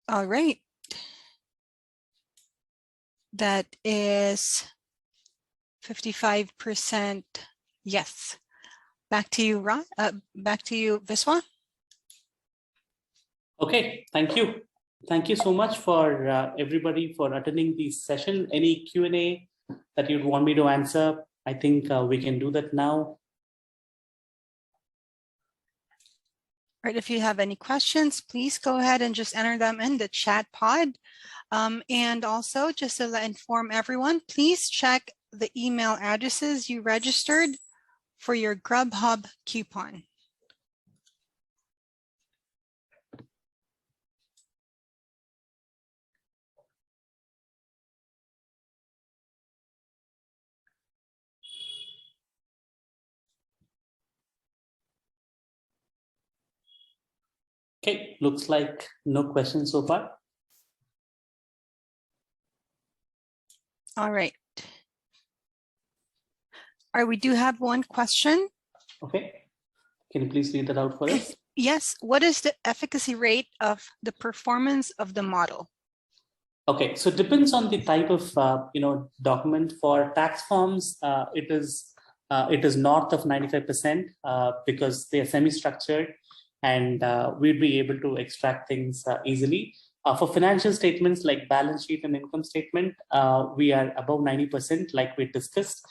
All right. That is 55% yes. Back to you, Viswa. Okay, thank you. Thank you so much for everybody for attending this session. Any Q&A that you'd want me to answer, I think we can do that now. Right, if you have any questions, please go ahead and just enter them in the chat pod. And also, just to inform everyone, please check the email addresses you registered for your Grubhub coupon. Okay, looks like no questions so far. All right. All right, we do have one question. Okay, can you please read that out for us? Yes, what is the efficacy rate of the performance of the model? Okay, so it depends on the type of document. For tax forms, it is north of 95% because they are semi-structured, and we'd be able to extract things easily. For financial statements like balance sheet and income statement, we are above 90%, like we discussed.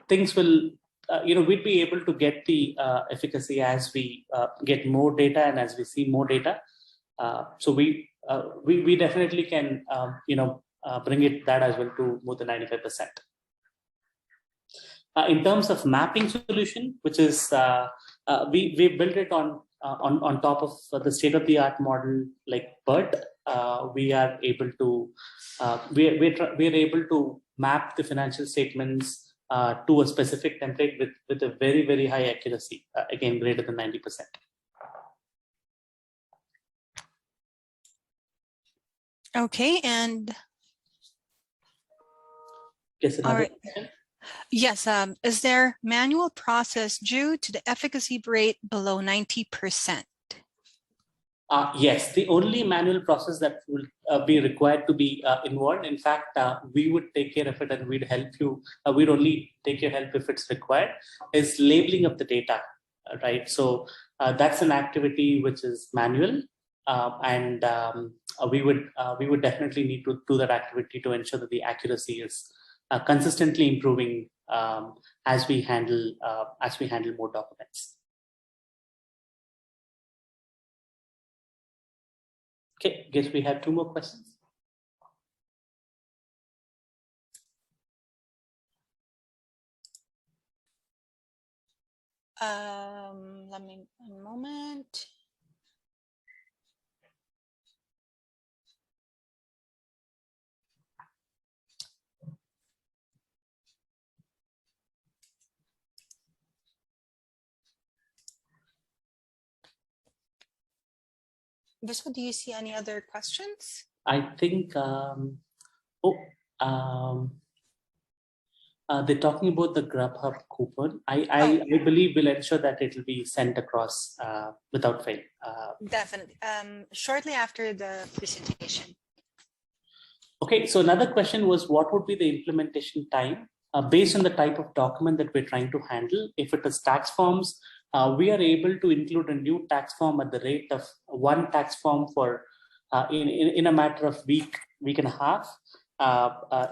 Things will, we'd be able to get the efficacy as we get more data and as we see more data. So we definitely can, bring it that as well to more than 95%. In terms of mapping solution, which is we built it on top of the state-of-the-art model like BERT. We are able to we're able to map the financial statements to a specific template with a very, very high accuracy, again greater than 90%. Okay, and Yes, all right. Yes, is there manual process due to the efficacy rate below 90%? Yes, the only manual process that will be required to be involved. In fact, we would take care of it and we'd help you. We'd only take your help if it's required, is labeling of the data, right? So that's an activity which is manual, and we would definitely need to do that activity to ensure that the accuracy is consistently improving as we handle more documents. Okay, guess we have two more questions. Let me a moment. Viswa, do you see any other questions? I think, they're talking about the Grubhub coupon. I believe we'll ensure that it will be sent across without fail. Definitely. Shortly after the presentation. Okay, so another question was, what would be the implementation time based on the type of document that we're trying to handle? If it is tax forms, we are able to include a new tax form at the rate of one tax form for in a matter of week and a half.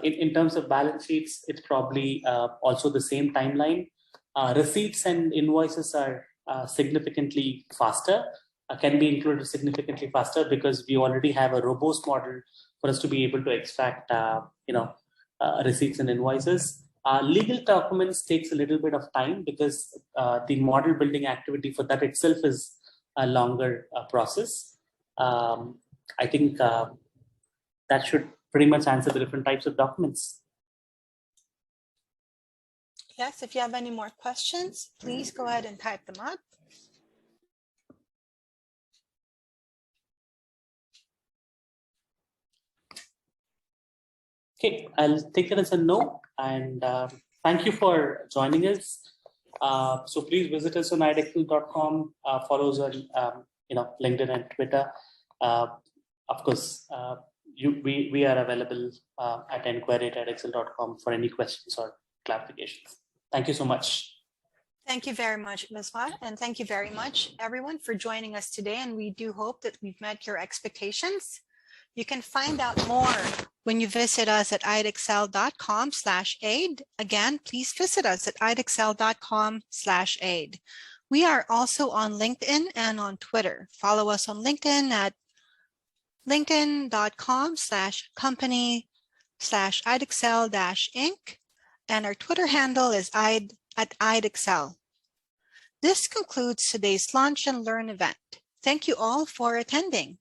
In terms of balance sheets, it's probably also the same timeline. Receipts and invoices are significantly faster, can be included significantly faster because we already have a robust model for us to be able to extract, receipts and invoices. Legal documents takes a little bit of time because the model building activity for that itself is a longer process. I think that should pretty much answer the different types of documents. Yes, if you have any more questions, please go ahead and type them up. Okay, I'll take it as a no, and thank you for joining us. So please visit us on idexcel.com, follow us on LinkedIn and Twitter. Of course, we are available at enquiry@idexcel.com for any questions or clarifications. Thank you so much. Thank you very much, Ms. Watt, and thank you very much, everyone, for joining us today. And we do hope that we've met your expectations. You can find out more when you visit us at idexcel.com/aid. Again, please visit us at idexcel.com/aid. We are also on LinkedIn and on Twitter. Follow us on LinkedIn at linkedin.com/company/idexcel-inc. And our Twitter handle is @idexcel. This concludes today's Launch and Learn event. Thank you all for attending.